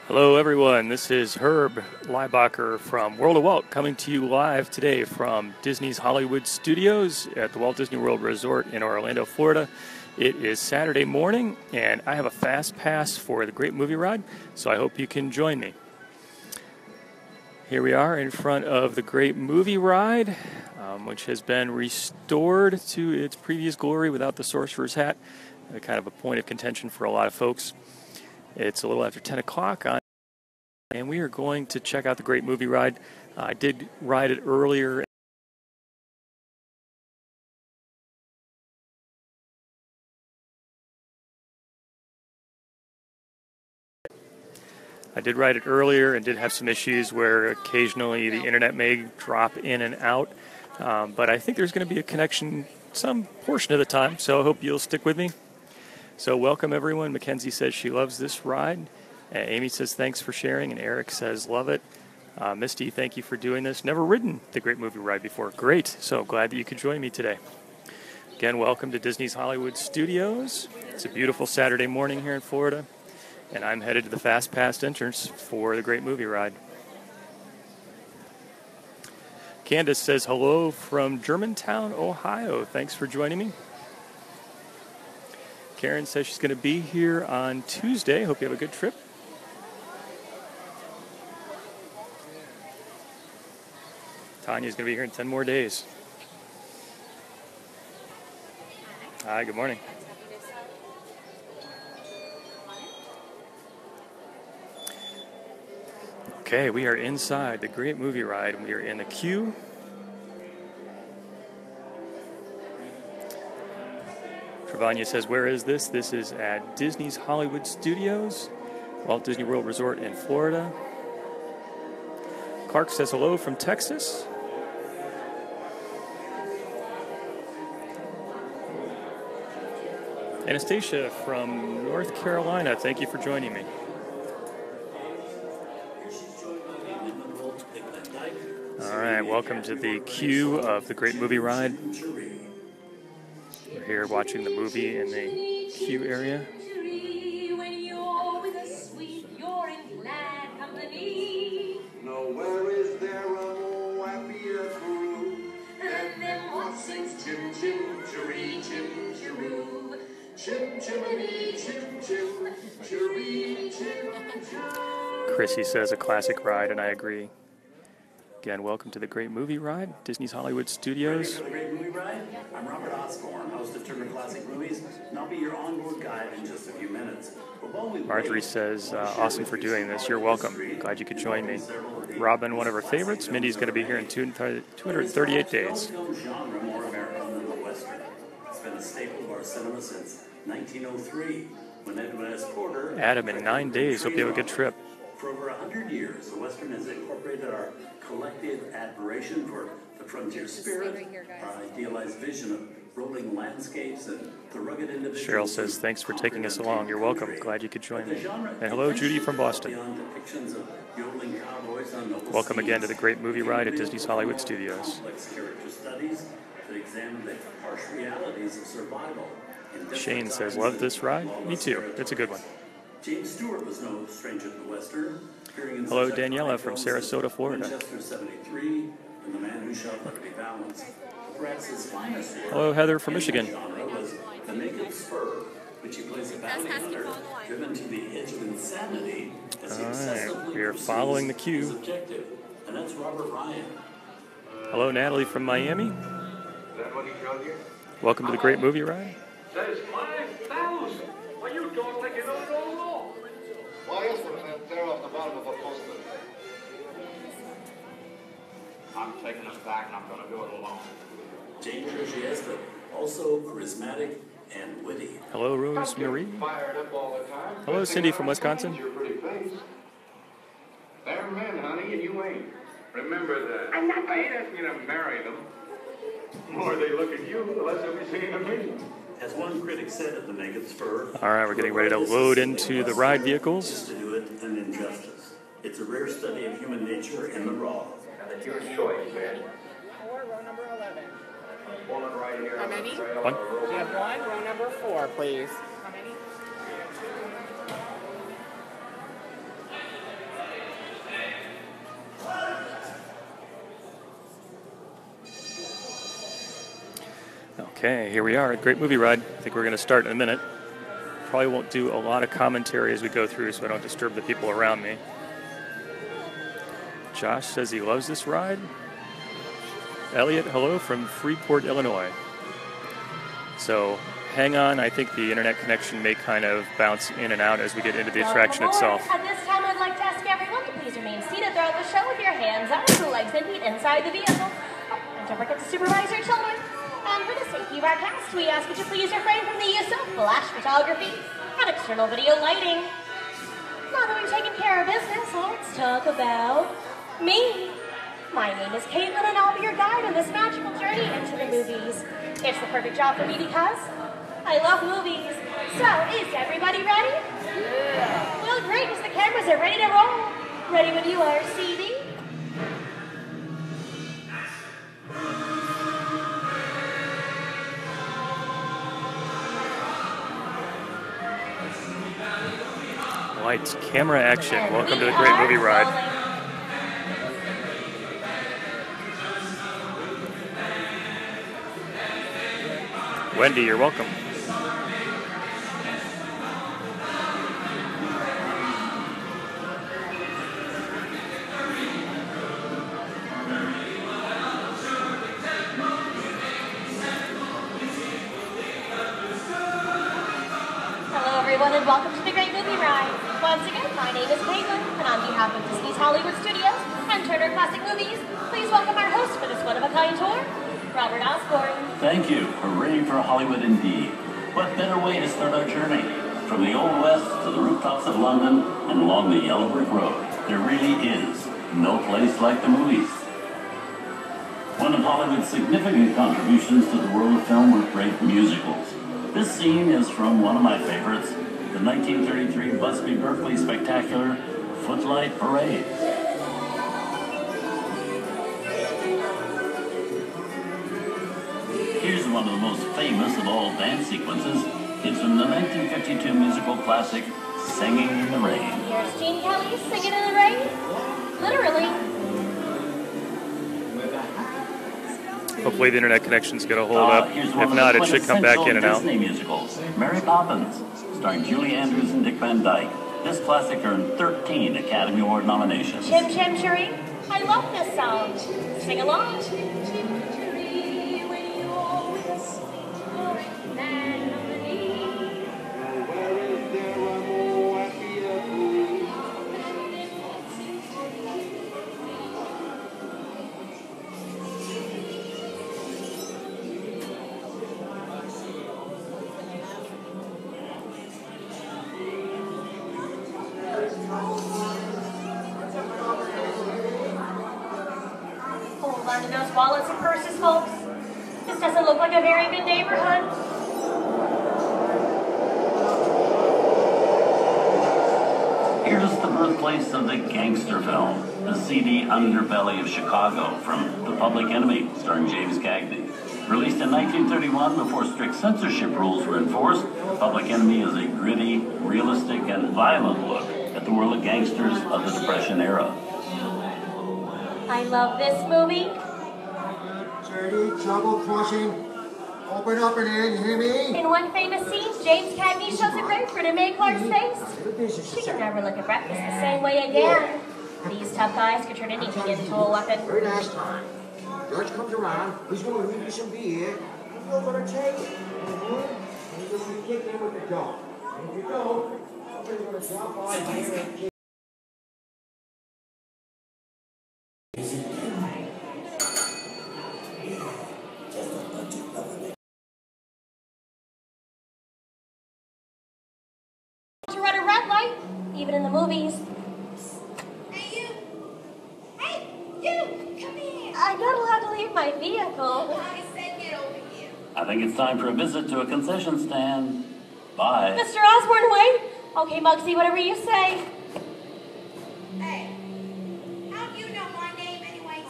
Hello, everyone. This is Herb Leibacher from World of Walt coming to you live today from Disney's Hollywood Studios at the Walt Disney World Resort in Orlando, Florida. It is Saturday morning, and I have a fast pass for the Great Movie Ride, so I hope you can join me. Here we are in front of the Great Movie Ride, which has been restored to its previous glory without the Sorcerer's hat, kind of a point of contention for a lot of folks. It's a little after 10 o'clock, and we are going to check out the Great Movie Ride. I did ride it earlier. And did have some issues where occasionally the internet may drop in and out. But I think there's going to be a connection some portion of the time, so I hope you'll stick with me. So welcome, everyone. Mackenzie says she loves this ride. Amy says thanks for sharing, and Eric says love it. Misty, thank you for doing this. Never ridden the Great Movie Ride before. Great. So glad that you could join me today. Again, welcome to Disney's Hollywood Studios. It's a beautiful Saturday morning here in Florida, and I'm headed to the Fast Pass entrance for the Great Movie Ride. Candace says hello from Germantown, Ohio. Thanks for joining me. Karen says she's going to be here on Tuesday. Hope you have a good trip. Tanya's going to be here in 10 more days. Hi, good morning. Okay, we are inside the Great Movie Ride. We are in the queue. Travania says, where is this? This is at Disney's Hollywood Studios, Walt Disney World Resort in Florida. Clark says hello from Texas. Anastasia from North Carolina, thank you for joining me. All right, welcome to the queue of the Great Movie Ride. We're here watching the movie in the queue area. Nowhere is there a more happier crew than them what sings chim chim chiree chim chiroo. Chim chimney chim chim chiree chim chiroo. Chrissy says a classic ride, and I agree. Again, welcome to the Great Movie Ride, Disney's Hollywood Studios. The Great Movie Ride. I'm Robert Osborne, host of Turner Classic Movies, and I'll be your onboard guide in just a few minutes. Marjorie says, awesome for doing this. You're welcome. Glad you could join me. Robin, one of our favorites. Mindy's going to be here in 238 days. Genre more American than the Western. It's been a staple of our cinema since 1903, when Edwin S. Porter... Adam, in 9 days. Hope you have a good trip. For over 100 years, the Western has incorporated our collective admiration for the frontier spirit, our idealized vision of rolling landscapes, and the rugged individuals. Cheryl says, thanks for taking us along. You're welcome. Glad you could join me. And hello, Judy from Boston. Welcome again to the Great Movie Ride at Disney's Hollywood Studios. Shane says, love this ride? Me too. It's a good one. James Stewart was no stranger to the Western. Hello, Daniela from Sarasota, Florida. Hello, Heather from Michigan. The naked spur, which he plays a bounty hunter, driven to the edge of insanity as he Alright, we are following the queue. And that's Robert Ryan. Hello, Natalie from Miami. Welcome to the Great Movie Ride. Says 5,000. Well, you don't like you know it all along. Why else would a man tear off the bottom of a postman? I'm taking us back and I'm going to do it alone. Jane Trujillo, also charismatic and witty. Hello, Rose Marie. Fired up all the time. Hello, Cindy from Wisconsin. Your pretty face. They're men, honey, and you ain't. Remember that. I'm not. I ain't asking you to marry them. The more they look at you, the less they'll be seeing of me. As one critic said at the Naked Spur, All right, we're getting ready to load into the ride vehicles. just to do it an injustice. It's a rare study of human nature in the raw. And it's your choice, man. Row number 11. Woman right here. How many? One. We have one, row number 4, please. How many? Okay, here we are. Great movie ride. I think we're going to start in a minute. Probably won't do a lot of commentary as we go through so I don't disturb the people around me. Josh says he loves this ride. Elliot, hello from Freeport, Illinois. So hang on. I think the internet connection may kind of bounce in and out as we get into the attraction itself. At this time, I'd like to ask everyone to please remain seated throughout the show with your hands, arms, and legs and feet inside the vehicle. And don't forget to supervise your children. And for the safety of our cast, we ask you to please refrain from the use of flash photography and external video lighting. Now that we've taken care of business, let's talk about me. My name is Caitlin, and I'll be your guide on this magical journey into the movies. It's the perfect job for me because I love movies. So, is everybody ready? Yeah. Well, great, because the cameras are ready to roll. Ready when you are, CD? Lights, camera, action. Welcome to the Great Movie Ride. Wendy, you're welcome. Hello, everyone, and welcome to the Great Movie Ride. Once again, my name is Caitlin, and on behalf of Disney's Hollywood Studios and Turner Classic Movies, please welcome our host for this one-of-a-kind tour, Robert Osborne. Thank you. Hooray for Hollywood indeed. What better way to start our journey? From the Old West to the rooftops of London and along the Yellow Brick Road, there really is no place like the movies. One of Hollywood's significant contributions to the world of film were great musicals. This scene is from one of my favorites, the 1933 Busby Berkeley spectacular Footlight Parade. Here's one of the most famous of all dance sequences. It's from the 1952 musical classic, Singing in the Rain. Here's Gene Kelly singing in the rain. Literally. Hopefully the internet connection's going to hold up. If not, it should come back in and out. Disney musicals, Mary Poppins, starring Julie Andrews and Dick Van Dyke. This classic earned 13 Academy Award nominations. Chim Chim Cheree. I love this song. Sing along. Hold on to those wallets and purses, folks. This doesn't look like a very good neighborhood. Here's the birthplace of the gangster film, the seedy underbelly of Chicago, from The Public Enemy, starring James Cagney. Released in 1931 before strict censorship rules were enforced, The Public Enemy is a gritty, realistic, and violent look at the world of gangsters of the Depression era. I love this movie. Dirty, trouble crossing. Open up and in, you hear me? In one famous scene, James Cagney shows a grapefruit in Mae Clark's face. She can never look at breakfast the same way again. These tough guys could turn anything into a weapon. Very last time. George comes around, he's going to leave you some beer, and you're going to take it. And you're going to be kicked in with the dog. And if you don't, somebody's going to drop by here and kick. To run a red light, even in the movies. Hey, you! Hey, you! Come here! I'm not allowed to leave my vehicle. I said get over here. I think it's time for a visit to a concession stand. Bye. Mr. Osborne, wait. Okay, Muggsy, whatever you say. Hey, how do you know my name anyways?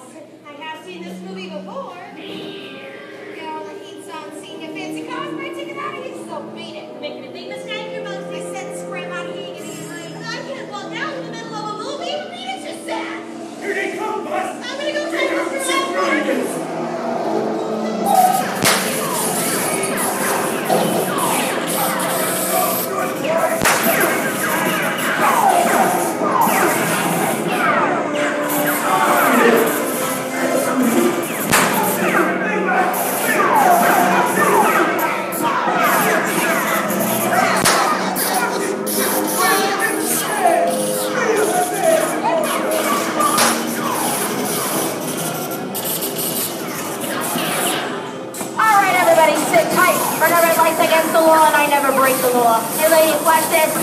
I have seen this movie before. Get all the heat on, seeing your fancy cars, right? Take it out of here, so beat it. Making a big mistake here, Muggsy. I said scram out here, get in your mind. I can't fall down in the middle of a movie. What mean it's just that? Here they come, boss! I'm gonna go take Mr. Osborne. lady, flash this.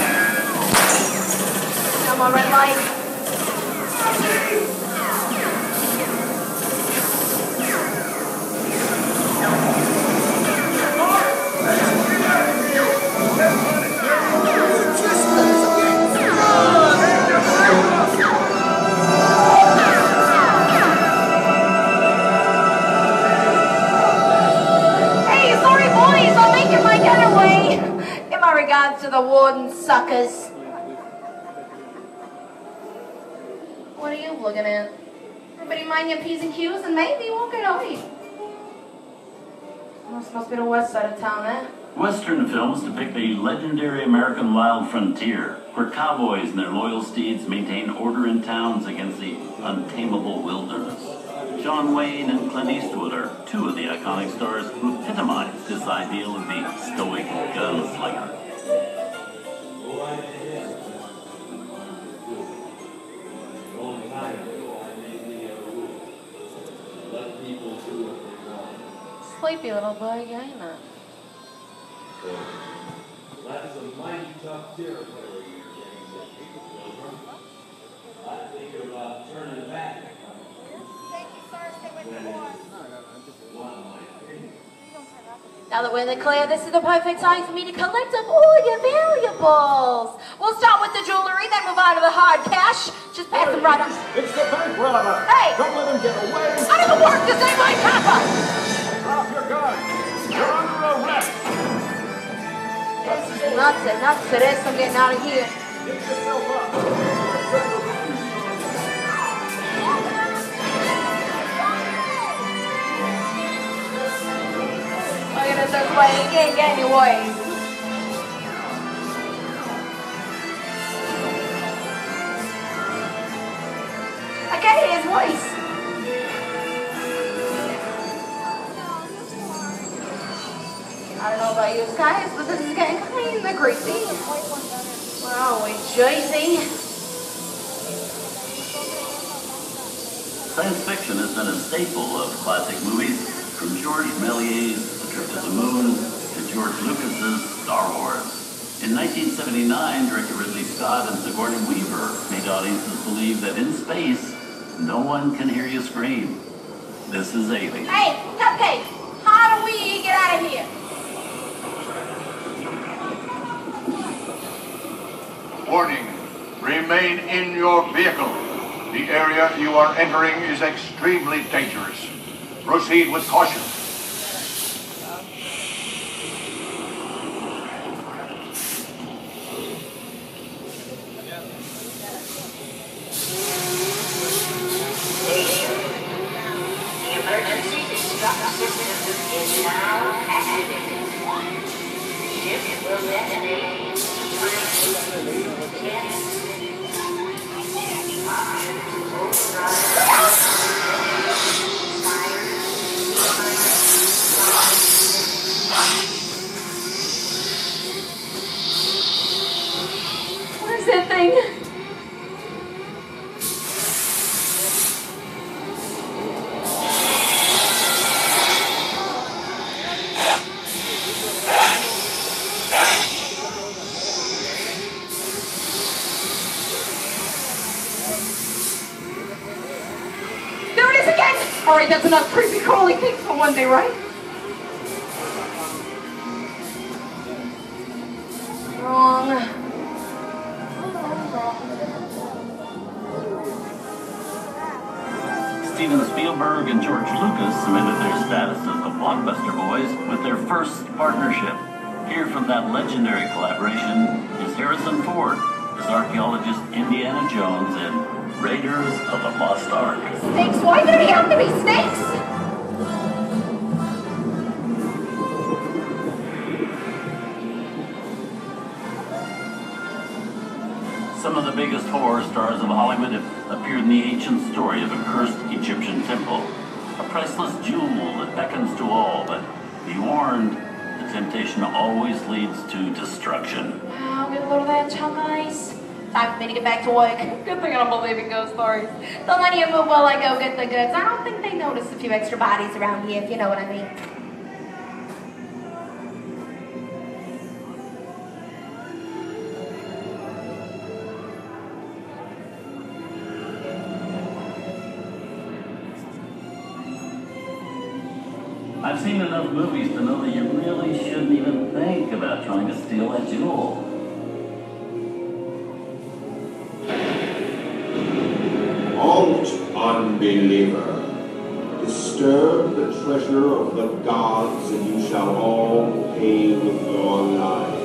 No more red light. Hey, sorry boys, I'm making my getaway. Give my regards to the warden suckers. What are you looking at? Everybody mind your P's and Q's and maybe walk it away. This must be the west side of town, eh? Western films depict a legendary American wild frontier, where cowboys and their loyal steeds maintain order in towns against the untamable wilderness. John Wayne and Clint Eastwood are two of the iconic stars who epitomize this ideal of the stoic gunslinger. Sleepy little bug, ain't it? That is a mighty tough territory you're getting to, Pilgrim. I think about turning back. Thank you, sir. Stay with the board. Now that we're in the clear, this is the perfect time for me to collect up all your valuables. We'll start with the jewelry, then move on to the hard cash. Just pass them right up. It's the bank robber. Hey! Don't let him get away. I never worked to save my papa! Drop your gun. You're under arrest. Nuts to this. I'm getting out of here. Get yourself up. Look at this way. You can't get any ways. I can't hear his voice. I don't know about you guys, but this is getting kind of greasy. Wow, Jersey. Science fiction has been a staple of classic movies, from George Méliès's The Trip to the Moon to George Lucas's Star Wars. In 1979, director Ridley Scott and Sigourney Weaver made audiences believe that in space, no one can hear you scream. This is Alien. Hey, Cupcake, how do we get out of here? Warning, remain in your vehicle. The area you are entering is extremely dangerous. Proceed with caution. The emergency destruct system is now activated. Ship will detonate. 10, What is that thing? There it is again! Alright, that's enough creepy crawly things for one day, right? Wrong. Steven Spielberg and George Lucas cemented their status as the blockbuster boys with their first partnership. Here from that legendary collaboration is Harrison Ford as archaeologist Indiana Jones in Raiders of the Lost Ark. Snakes? Why did it have to be snakes? Some of the biggest horror stars of Hollywood have appeared in the ancient story of a cursed Egyptian temple. A priceless jewel that beckons to all, but be warned, the temptation always leads to destruction. Wow, get a load of that, chum ice. Time for me to get back to work. Good thing I don't believe in ghost stories. Don't let you move while I go get the goods. I don't think they notice a few extra bodies around here, if you know what I mean. I've seen enough movies to know that you really shouldn't even think about trying to steal that jewel. Alt unbeliever, disturb the treasure of the gods, and you shall all pay with your lives.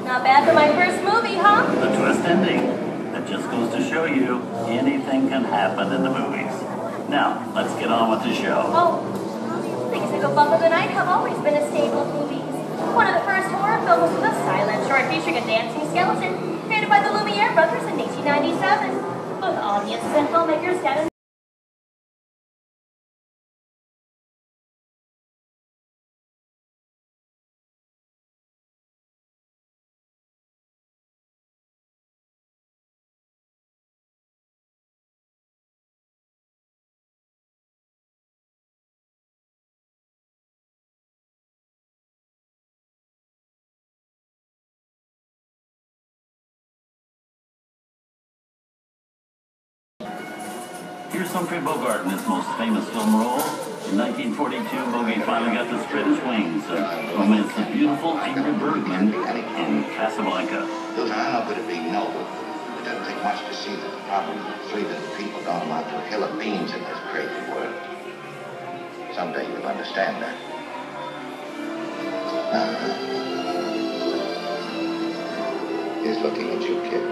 Not bad for my first movie, huh? The twist ending. That just goes to show you anything can happen in the movies. Now, let's get on with the show. Oh, things that go bump in the night have always been a staple of movies. One of the first horror films was a silent short featuring a dancing skeleton, created by the Lumiere brothers in 1897. Both audiences and filmmakers gathered. Here's Humphrey Bogart in his most famous film role. In 1942, Bogey finally got to spread his wings amidst the beautiful Ingrid Bergman in Casablanca. Look, I know that it'd be noble. It doesn't take much to see that the problem of 3 million people don't amount to a hill of beans in this crazy world. Someday you'll understand that. He's looking at you, kid.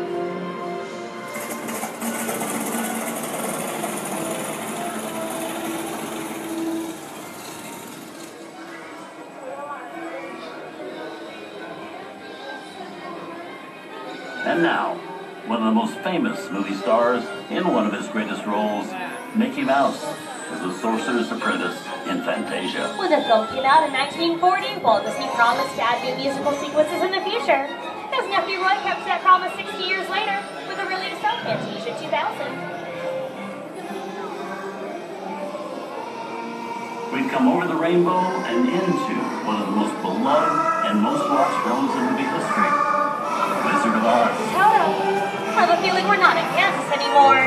And now, one of the most famous movie stars in one of his greatest roles, Mickey Mouse, as the Sorcerer's Apprentice in Fantasia. When the film came out in 1940, Walt Disney promised to add new musical sequences in the future. His nephew Roy kept that promise 60 years later with the release of Fantasia 2000. We've come over the rainbow and into one of the most beloved and most watched films in movie history, Wizard of Oz. Toto, I have a feeling we're not in Kansas anymore.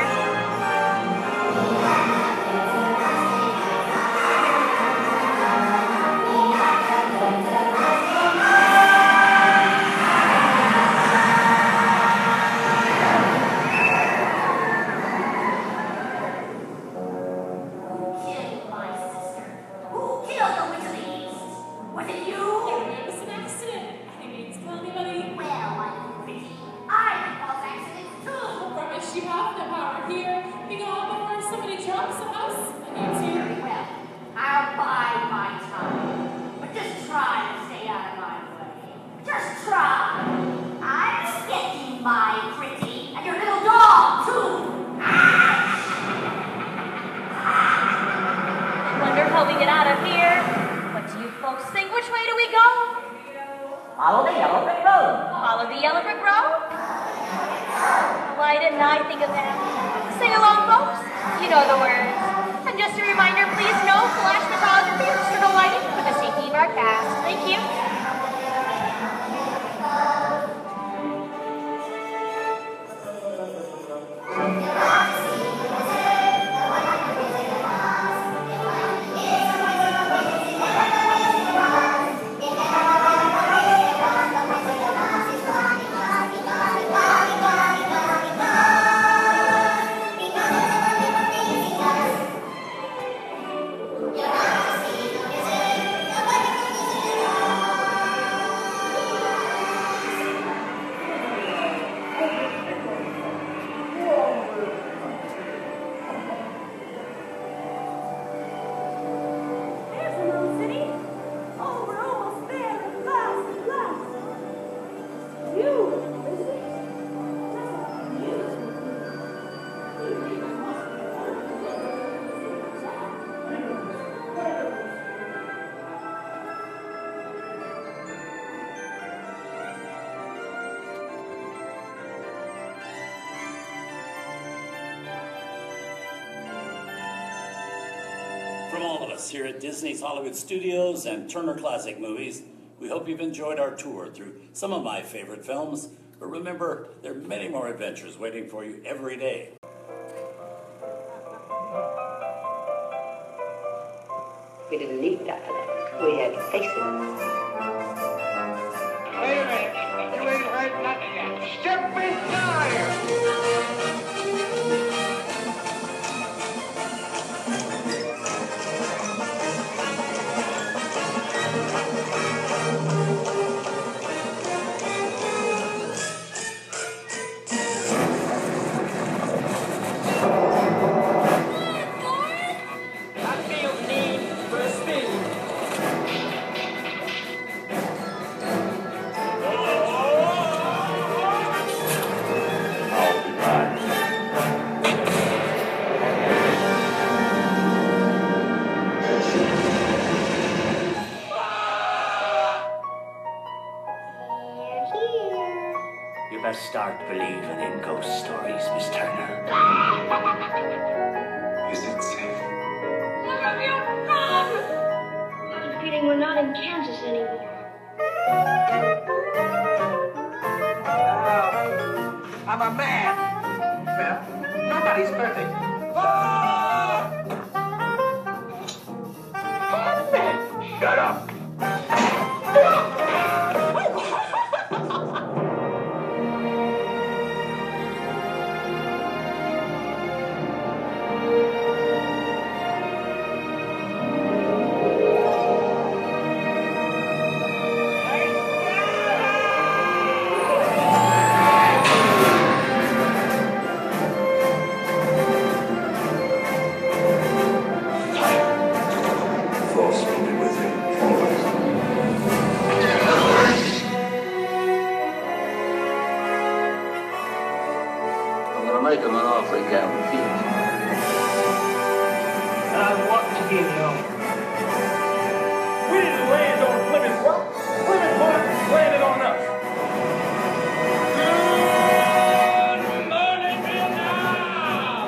Follow the yellow brick road. Follow the yellow brick road? Why didn't I think of that? Sing along, folks. You know the words. And just a reminder, please no flash photography or external lighting for the safety of our cast. Thank you. From all of us here at Disney's Hollywood Studios and Turner Classic Movies, we hope you've enjoyed our tour through some of my favorite films. But remember, there are many more adventures waiting for you every day. We didn't need dialogue. We had faces. Wait a minute. You ain't heard nothing yet. Step inside! You best start believing in ghost stories, Miss Turner. Is it safe? I'm feeling we're not in Kansas anymore. I'm a man. Well, nobody's perfect. Shut up! Make him an offer he can't refuse. I want to give you all. We didn't land on Plymouth Rock. Plymouth Rock landed on us. Good morning, Vietnam!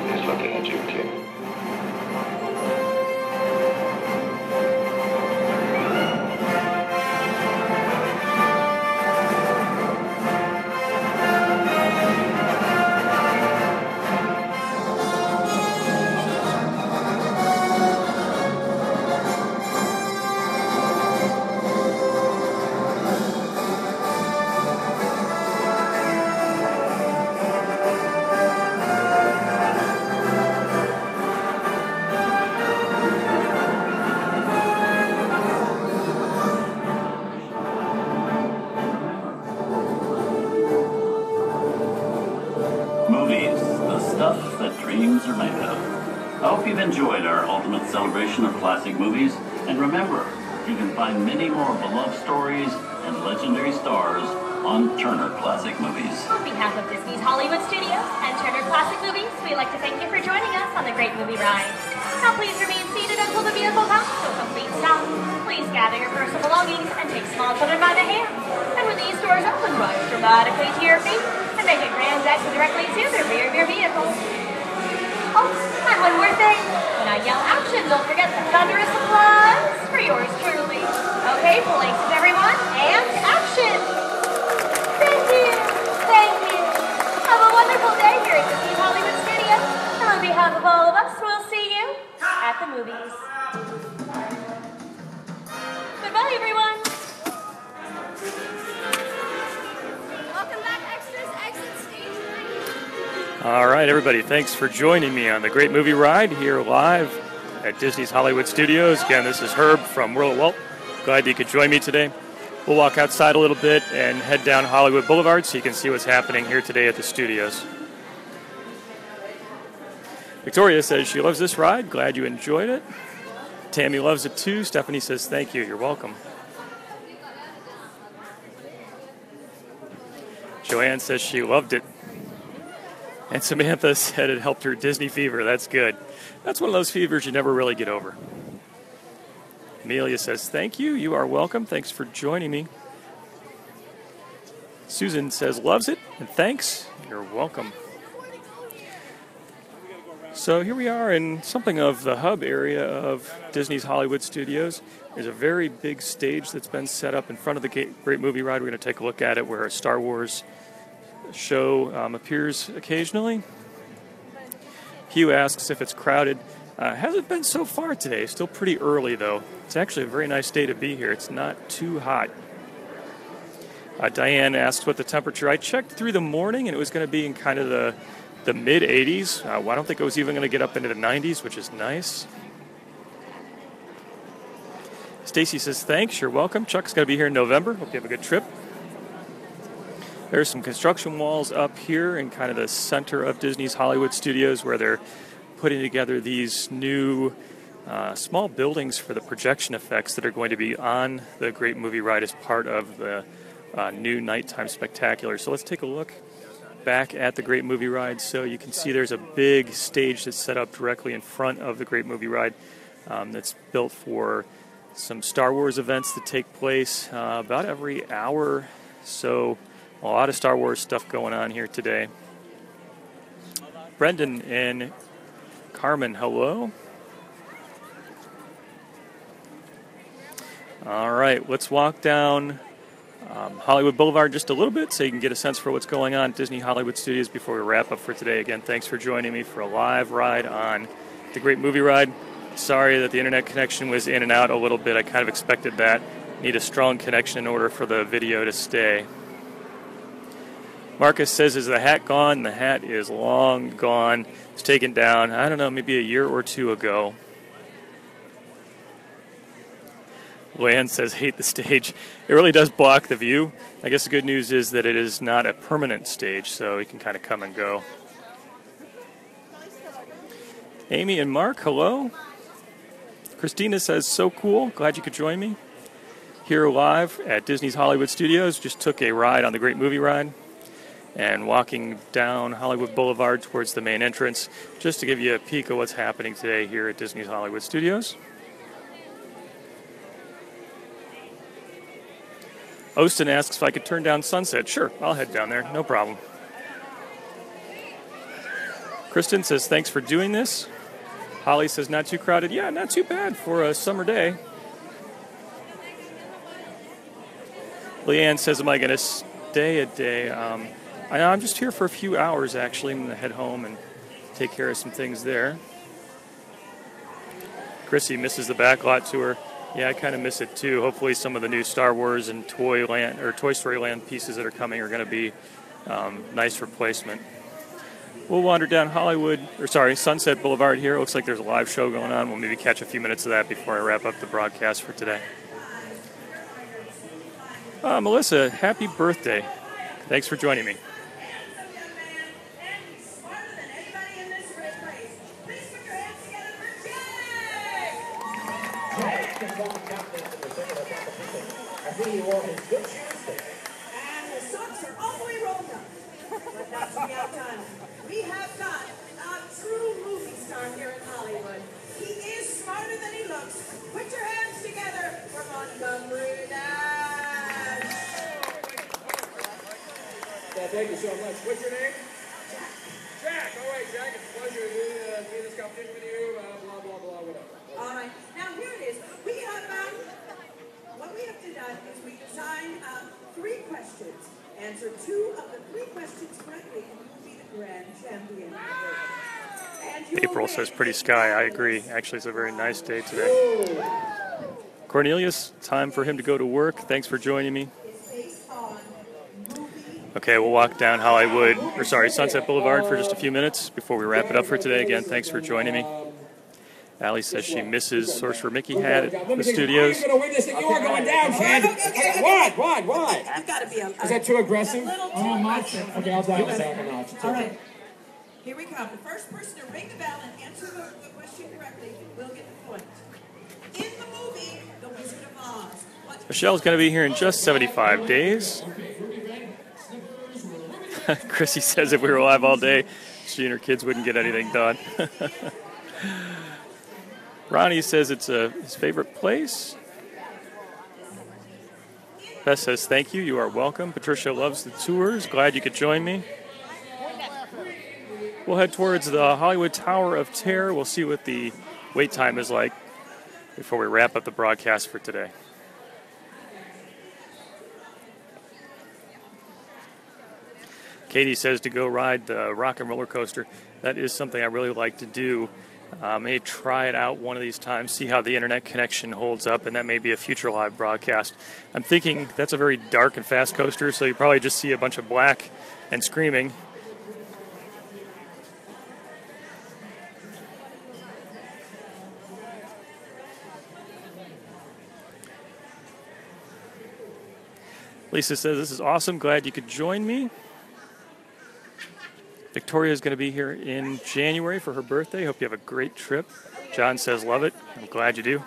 He's looking at you, kid. Movies, the stuff that dreams are made of. I hope you've enjoyed our ultimate celebration of classic movies. And remember, you can find many more beloved stories and legendary stars on Turner Classic Movies. On behalf of Disney's Hollywood Studios and Turner Classic Movies, we'd like to thank you for joining us on the Great Movie Ride. Now please remain seated until the vehicle comes to a complete stop. Please gather your personal belongings and take small children by the hand. And when these doors open, rise dramatically to your feet and make a grand exit directly to the rear of your vehicle. Oh, and one more thing. When I yell action, don't forget the thunderous applause for yours truly. Okay, places everyone, and action! Thank you! Thank you! Have a wonderful day here at Disney's Hollywood Studios. And on behalf of all of us, we'll see you at the movies. Goodbye, everyone! Welcome back, extras. Exit stage 9. All right, everybody, thanks for joining me on the Great Movie Ride here live at Disney's Hollywood Studios. Again, this is Herb from World of Walt. Glad you could join me today. We'll walk outside a little bit and head down Hollywood Boulevard so you can see what's happening here today at the studios. Victoria says she loves this ride. Glad you enjoyed it. Tammy loves it too. Stephanie says thank you. You're welcome. Joanne says she loved it. And Samantha said it helped her Disney fever. That's good. That's one of those fevers you never really get over. Amelia says, thank you. You are welcome. Thanks for joining me. Susan says, loves it. And thanks. You're welcome. So here we are in something of the hub area of Disney's Hollywood Studios. There's a very big stage that's been set up in front of the Great Movie Ride. We're going to take a look at it where a Star Wars show appears occasionally. Hugh asks if it's crowded. Hasn't been so far today. Still pretty early, though. It's actually a very nice day to be here. It's not too hot. Diane asks what the temperature. I checked through the morning, and it was going to be in kind of the mid-80s. I don't think it was even going to get up into the 90s, which is nice. Stacy says, thanks, you're welcome. Chuck's going to be here in November. Hope you have a good trip. There's some construction walls up here in kind of the center of Disney's Hollywood Studios where they're putting together these new small buildings for the projection effects that are going to be on the Great Movie Ride as part of the new nighttime spectacular. So let's take a look back at the Great Movie Ride. So you can see there's a big stage that's set up directly in front of the Great Movie Ride that's built for some Star Wars events that take place about every hour. So a lot of Star Wars stuff going on here today. Brendan and Carmen, hello. All right, let's walk down Hollywood Boulevard just a little bit so you can get a sense for what's going on at Disney Hollywood Studios before we wrap up for today. Again, thanks for joining me for a live ride on the Great Movie Ride. Sorry that the internet connection was in and out a little bit. I kind of expected that. Need a strong connection in order for the video to stay. Marcus says, is the hat gone? The hat is long gone. It's taken down, I don't know, maybe a year or two ago. Luann says, hate the stage. It really does block the view. I guess the good news is that it is not a permanent stage, so you can kind of come and go. Amy and Mark, hello. Christina says, so cool. Glad you could join me. Here live at Disney's Hollywood Studios. Just took a ride on the Great Movie Ride and walking down Hollywood Boulevard towards the main entrance just to give you a peek of what's happening today here at Disney's Hollywood Studios. Austin asks if I could turn down Sunset. Sure, I'll head down there. No problem. Kristen says, thanks for doing this. Holly says, not too crowded. Yeah, not too bad for a summer day. Leanne says, am I going to stay a day? I'm just here for a few hours, actually. I'm going to head home and take care of some things there. Chrissy misses the backlot tour. Yeah, I kind of miss it too. Hopefully some of the new Star Wars and Toy Story Land pieces that are coming are going to be nice replacement. We'll wander down Sunset Boulevard here. It looks like there's a live show going on. We'll maybe catch a few minutes of that before I wrap up the broadcast for today. Melissa, happy birthday. Thanks for joining me. And the socks are all the way rolled up. But that's the time. We have got a true movie star here in Hollywood. He is smarter than he looks. Put your hands together for Montgomery Dash. Thank you so much. What's your name? Jack. Jack. All right, Jack. It's a pleasure to be in this competition with you. Blah, blah, blah, whatever. All right. Now, here it is. What we have done is we designed 3 questions. Answer 2 of the 3 questions correctly, and you will be the grand champion. April says pretty sky. I agree. Actually, it's a very nice day today. Cornelius, time for him to go to work. Thanks for joining me. Okay, we'll walk down Sunset Boulevard for just a few minutes before we wrap it up for today. Again, thanks for joining me. Allie says she misses Sorcerer Mickey hat at the studios. You're going to win this thing. You are going down, Chad. What? You've got to be Is that too aggressive? Oh, much. Okay, I'll dial this out a notch. All right. Here we come. The first person to ring the bell and answer the question correctly will get the point. In the movie, The Wizard of Oz. Michelle's going to be here in just 75 days. Chrissy says if we were live all day, she and her kids wouldn't get anything done. Ronnie says it's his favorite place. Beth says thank you. You are welcome. Patricia loves the tours. Glad you could join me. We'll head towards the Hollywood Tower of Terror. We'll see what the wait time is like before we wrap up the broadcast for today. Katie says to go ride the rock and roller coaster. That is something I really like to do. May try it out one of these times, see how the internet connection holds up, and that may be a future live broadcast. I'm thinking that's a very dark and fast coaster, so you probably just see a bunch of black and screaming. Lisa says, this is awesome. Glad you could join me. Victoria is going to be here in January for her birthday. Hope you have a great trip. John says, love it. I'm glad you do.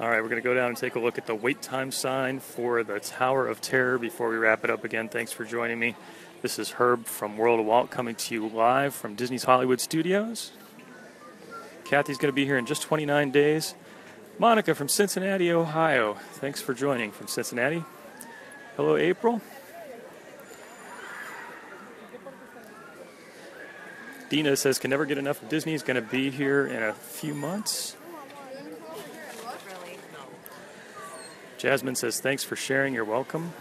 All right, we're going to go down and take a look at the wait time sign for the Tower of Terror before we wrap it up again. Thanks for joining me. This is Herb from World of Walt coming to you live from Disney's Hollywood Studios. Kathy's going to be here in just 29 days. Monica from Cincinnati, Ohio. Thanks for joining from Cincinnati. Hello, April. Dina says, can never get enough of Disney. Is going to be here in a few months. Jasmine says, thanks for sharing. You're welcome.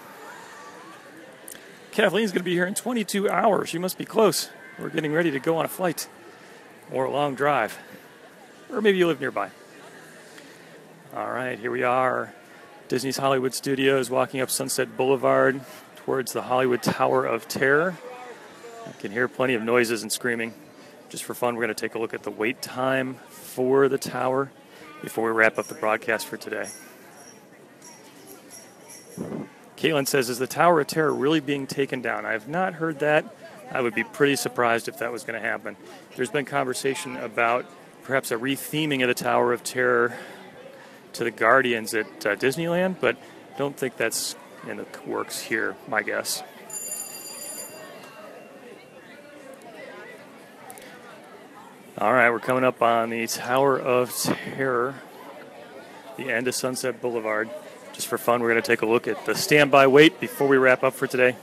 Kathleen's going to be here in 22 hours. She must be close. We're getting ready to go on a flight or a long drive. Or maybe you live nearby. All right, here we are. Disney's Hollywood Studios, walking up Sunset Boulevard towards the Hollywood Tower of Terror. You can hear plenty of noises and screaming. Just for fun, we're going to take a look at the wait time for the tower before we wrap up the broadcast for today. Caitlin says, is the Tower of Terror really being taken down? I have not heard that. I would be pretty surprised if that was going to happen. There's been conversation about perhaps a retheming of the Tower of Terror to the Guardians at Disneyland, but don't think that's in the works here, my guess. All right, we're coming up on the Tower of Terror, the end of Sunset Boulevard. Just for fun, we're going to take a look at the standby wait before we wrap up for today.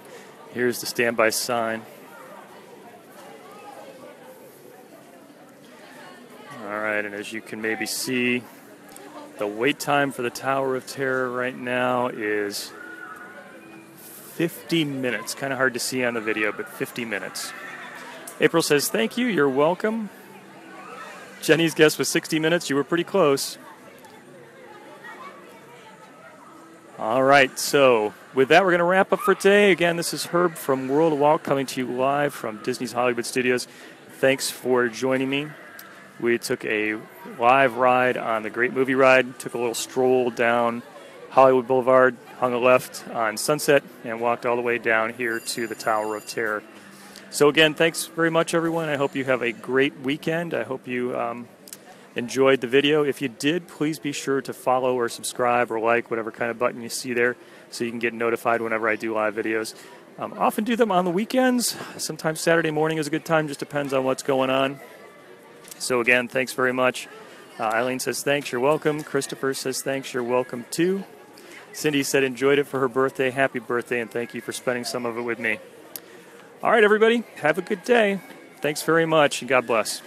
Here's the standby sign. All right, and as you can maybe see, the wait time for the Tower of Terror right now is 50 minutes. Kind of hard to see on the video, but 50 minutes. April says, thank you, you're welcome. Jenny's guess was 60 minutes. You were pretty close. All right, so with that, we're going to wrap up for today. Again, this is Herb from World of Walt coming to you live from Disney's Hollywood Studios. Thanks for joining me. We took a live ride on the Great Movie Ride, took a little stroll down Hollywood Boulevard, hung a left on Sunset, and walked all the way down here to the Tower of Terror. So again, thanks very much, everyone. I hope you have a great weekend. I hope you enjoyed the video. If you did, please be sure to follow or subscribe or like whatever kind of button you see there so you can get notified whenever I do live videos. Often do them on the weekends. Sometimes Saturday morning is a good time, just depends on what's going on. So again, thanks very much. Eileen says, thanks, you're welcome. Christopher says, thanks, you're welcome too. Cindy said, enjoyed it for her birthday. Happy birthday, and thank you for spending some of it with me. All right, everybody, have a good day. Thanks very much, and God bless.